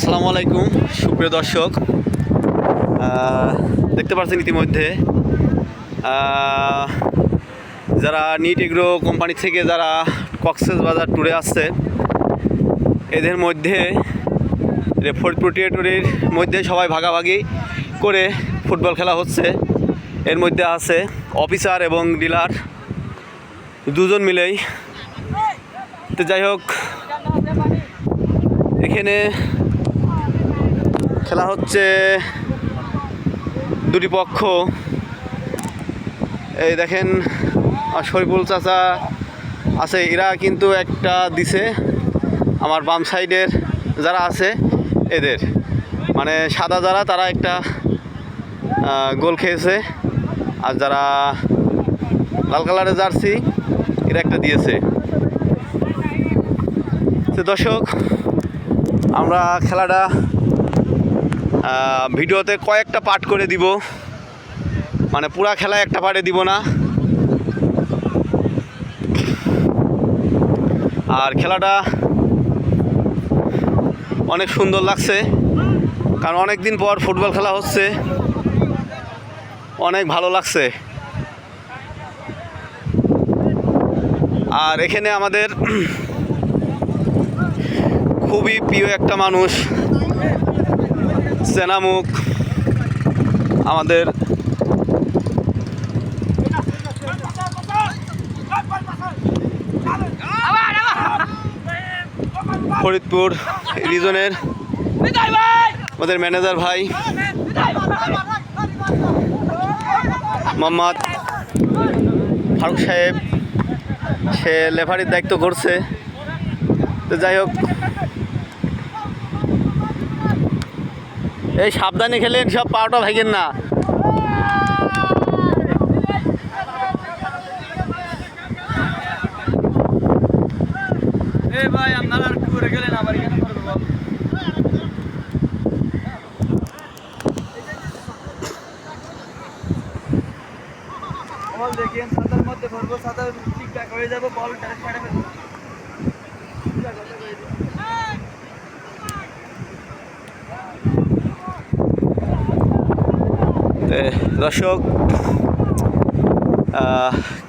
আসসালামু আলাইকুম সুপ্রিয় দর্শক, দেখতে পাচ্ছেন ইতিমধ্যে যারা নিট এগ্রো কোম্পানি থেকে যারা কক্সবাজার ট্যুরে আসছে এদের মধ্যে ফরিদপুর টেরিটরির মধ্যে সবাই ভাগাভাগি করে ফুটবল খেলা হচ্ছে। এর মধ্যে আছে অফিসার এবং ডিলার দুজন মিলেই। তো যাই হোক, এখানে খেলা হচ্ছে দুটি পক্ষ। এই দেখেন শরীফুল চাচা আছে, এরা কিন্তু একটা দিছে আমার বাম সাইডের যারা আছে এদের, মানে সাদা যারা তারা একটা গোল খেয়েছে, আর যারা লাল কালারের জার্সি এরা একটা দিয়েছে। তো দর্শক, আমরা খেলাটা ভিডিওতে কয়েকটা পার্ট করে দিব, মানে পুরা খেলা একটা পার্টে দিব না। আর খেলাটা অনেক সুন্দর লাগছে, কারণ অনেক দিন পর ফুটবল খেলা হচ্ছে, অনেক ভালো লাগছে। আর এখানে আমাদের খুবই প্রিয় একটা মানুষ, সেনামুখ, আমাদের ফরিদপুর রিজনের আমাদের ম্যানেজার ভাই মোহাম্মদ ফারুক সাহেব, সে লেফারির দায়িত্ব করছে। তো যাই হোক, এই সাবধানে খেলেন, সব পাওয়াটা ভাগেন না। ভাই আপনারা একটু করে গেলেন, আবার এখানে করবো বল। দেখেন সাদার মধ্যে ভরবো, সাদা ঠিকঠাক হয়ে যাবে, বল ছেড়ে ফেলবো। দর্শক,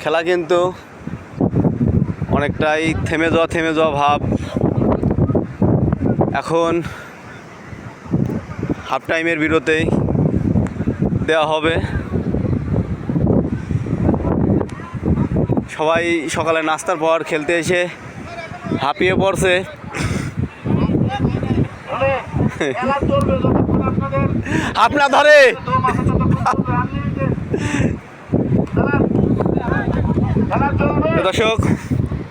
খেলা কিন্তু অনেকটাই থেমে যাওয়া ভাব। এখন হাফ টাইমের বিরতি দেওয়া হবে। সবাই সকালে নাস্তার পর খেলতে এসে হাঁপিয়ে পড়ছে। আপনার ধরে দর্শক,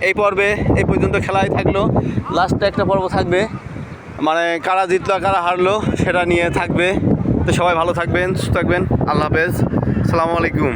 এই পর্বে এই পর্যন্ত খেলাই থাকলো। লাস্টে একটা পর্ব থাকবে, মানে কারা জিতলো কারা হারলো সেটা নিয়ে থাকবে। তো সবাই ভালো থাকবেন, সুস্থ থাকবেন। আল্লাহ হাফেজ, আসসালামু আলাইকুম।